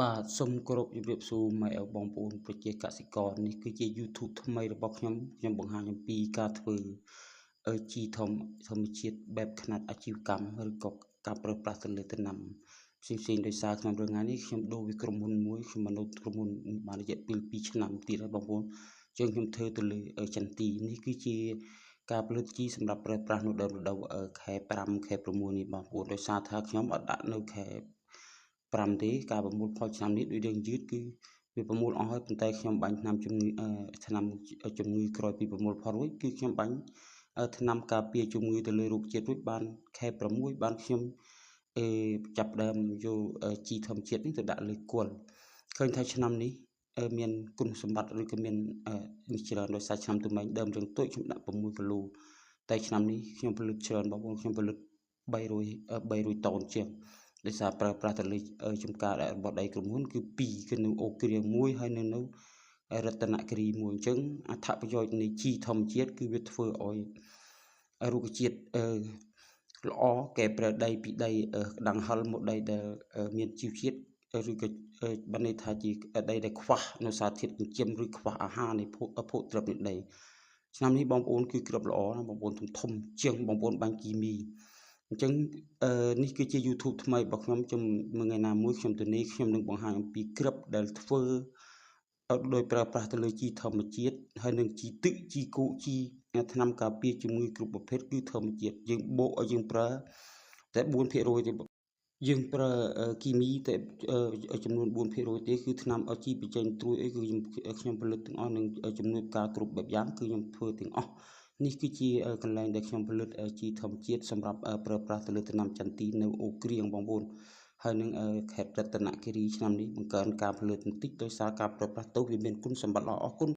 បាទសូមគោរពជម្រាបសួរម៉ែឪបងប្អូនប្រជាកសិករនេះគឺជា YouTube ថ្មីរបស់ខ្ញុំបង្ហាញអំពីការធ្វើជីធម្មជាតិបែបខ្នាតអាជីវកម្មឬក៏ការប្រើប្រាស់ទៅលើដំណាំផ្សេងដោយសារក្នុងរឿងនេះខ្ញុំដូរពីក្រុមហ៊ុនមួយខ្ញុំមកនៅក្រុមហ៊ុនបានរយៈពេល2ឆ្នាំទៀតហើយបងប្អូនចឹងខ្ញុំធ្វើទៅលើចន្ទីនេះគឺជាការផលិតជីសម្រាប់ប្រើប្រាស់នៅដើមរដូវខែ5ខែ6នេះបងប្អូនដោយសារថាខ្ញុំអត់ដាក់នៅខែ5ទេការប្រមូលផលឆ្នាំនេះដូចយើងយឺតគឺវាប្រមូលអស់ហើយប៉ុន្តែខ្ញុំបាញ់ថ្នាំជំងឺក្រោយពីប្រមូលផលរួចគឺខ្ញុំបាញ់ថ្នាំការពារជំងឺទៅលើរុក្ខជាតិរួចបានខែ6បានខ្ញុំចាប់ផ្ដើមយកជីធម្មជាតិនេះទៅដាក់លើគល់ឃើញថាឆ្នាំនេះមានគុណសម្បត្តិឬក៏មាននេះច្រើនដោយសារឆ្នាំទុំឯងដើមរឿងតូចខ្ញុំដាក់6គីឡូតែឆ្នាំនេះខ្ញុំផលិតច្រើនបងប្អូនខ្ញុំផលិត300តោនជាងដោយសារប្រើប្រាស់ទៅលើចំការរបស់ដៃក្រុមហ៊ុនគឺ2គឺនៅអូគ្រៀង1ហើយនៅរតនគិរី1អញ្ចឹងអត្ថប្រយោជន៍នៃជីធម្មជាតិគឺវាធ្វើឲ្យរុក្ខជាតិល្អកែប្រែដីពីដីក្តាំងហិលមកដីដែលមានជីវជាតិឬក៏បានន័យថាជាដីដែលខ្វះនៅសារធាតុចិញ្ចឹមឬខ្វះអាហារនៃភោគទ្រព្យនៃដីឆ្នាំនេះបងប្អូនគឺគ្រាប់ល្អណាបងប្អូនធំជាងបងប្អូនបាញ់គីមីអញ្ចឹងនេះគឺជា YouTube ថ្មីរបស់ខ្ញុំថ្ងៃណាមួយខ្ញុំទៅនេះខ្ញុំនឹងបង្ហាញអំពីគ្រាប់ដែលធ្វើដោយប្រើប្រាស់ទៅលើជីធម្មជាតិហើយនឹងជីទឹកជីគោកជីថ្នាំការពារជំងឺគ្រប់ប្រភេទគឺធម្មជាតិយើងបូកឲ្យយើងប្រើតែ4%ទេយើងប្រើគីមីតែចំនួន4%ទេគឺថ្នាំឲ្យជីបញ្ចេញត្រួយអីគឺខ្ញុំផលិតទាំងអស់នឹងជំនួយការគ្រប់បែបយ៉ាងគឺខ្ញុំធ្វើទាំងអស់នេះគឺជាកន្លែងដែលខ្ញុំផលិតជីធម្មជាតិសម្រាប់ប្រើប្រាស់ទៅលើដំណាំចន្ទីនៅអូគ្រៀងបងប្អូនហើយនឹងខេត្តរតនគិរីឆ្នាំនេះបង្កើនការផលិតបន្តិចដោយសារការប្រើប្រាស់ទៅវាមានគុណសម្បត្តិល្អអរគុណ